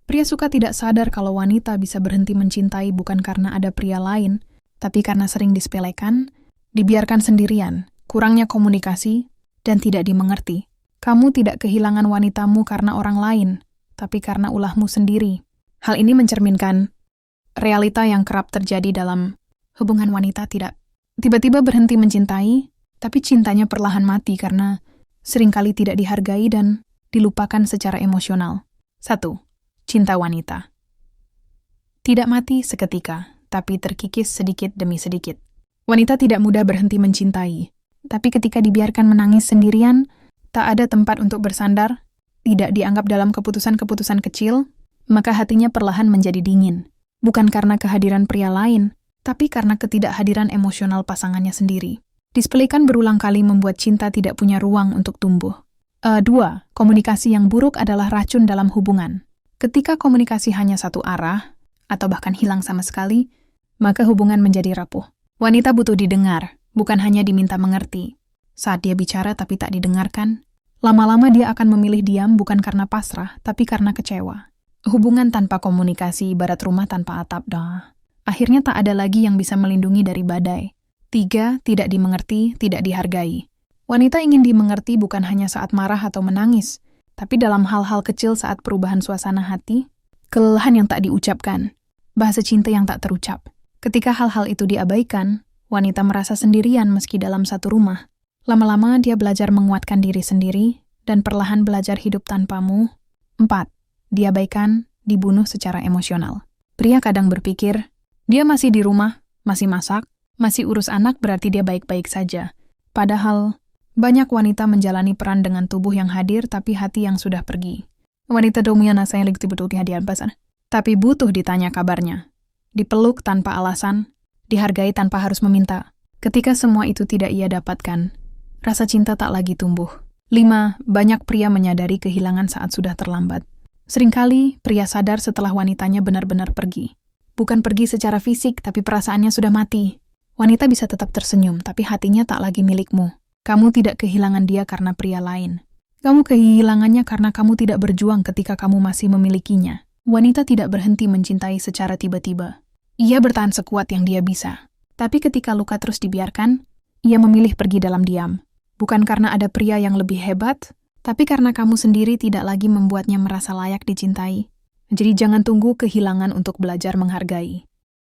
Pria suka tidak sadar kalau wanita bisa berhenti mencintai bukan karena ada pria lain, tapi karena sering disepelekan, dibiarkan sendirian, kurangnya komunikasi, dan tidak dimengerti. Kamu tidak kehilangan wanitamu karena orang lain, tapi karena ulahmu sendiri. Hal ini mencerminkan realita yang kerap terjadi dalam hubungan wanita tidak tiba-tiba berhenti mencintai, tapi cintanya perlahan mati karena seringkali tidak dihargai dan dilupakan secara emosional. 1. Cinta wanita. Tidak mati seketika, tapi terkikis sedikit demi sedikit. Wanita tidak mudah berhenti mencintai, tapi ketika dibiarkan menangis sendirian, tak ada tempat untuk bersandar, tidak dianggap dalam keputusan-keputusan kecil, maka hatinya perlahan menjadi dingin. Bukan karena kehadiran pria lain, tapi karena ketidakhadiran emosional pasangannya sendiri. Disepelekan berulang kali membuat cinta tidak punya ruang untuk tumbuh. 2. Komunikasi yang buruk adalah racun dalam hubungan. Ketika komunikasi hanya satu arah, atau bahkan hilang sama sekali, maka hubungan menjadi rapuh. Wanita butuh didengar, bukan hanya diminta mengerti. Saat dia bicara tapi tak didengarkan, lama-lama dia akan memilih diam bukan karena pasrah, tapi karena kecewa. Hubungan tanpa komunikasi ibarat rumah tanpa atap. Akhirnya tak ada lagi yang bisa melindungi dari badai. 3. Tidak dimengerti, tidak dihargai. Wanita ingin dimengerti bukan hanya saat marah atau menangis, tapi dalam hal-hal kecil saat perubahan suasana hati, kelelahan yang tak diucapkan, bahasa cinta yang tak terucap. Ketika hal-hal itu diabaikan, wanita merasa sendirian meski dalam satu rumah. Lama-lama dia belajar menguatkan diri sendiri dan perlahan belajar hidup tanpamu. 4. Diabaikan, dibunuh secara emosional. Pria kadang berpikir, dia masih di rumah, masih masak, masih urus anak berarti dia baik-baik saja. Padahal, banyak wanita menjalani peran dengan tubuh yang hadir tapi hati yang sudah pergi. Wanita dominan yang betul hadiah besar, tapi butuh ditanya kabarnya. Dipeluk tanpa alasan, dihargai tanpa harus meminta. Ketika semua itu tidak ia dapatkan, rasa cinta tak lagi tumbuh. 5. Banyak pria menyadari kehilangan saat sudah terlambat. Seringkali pria sadar setelah wanitanya benar-benar pergi. Bukan pergi secara fisik, tapi perasaannya sudah mati. Wanita bisa tetap tersenyum, tapi hatinya tak lagi milikmu. Kamu tidak kehilangan dia karena pria lain. Kamu kehilangannya karena kamu tidak berjuang ketika kamu masih memilikinya. Wanita tidak berhenti mencintai secara tiba-tiba. Ia bertahan sekuat yang dia bisa. Tapi ketika luka terus dibiarkan, ia memilih pergi dalam diam. Bukan karena ada pria yang lebih hebat, tapi karena kamu sendiri tidak lagi membuatnya merasa layak dicintai. Jadi jangan tunggu kehilangan untuk belajar menghargai.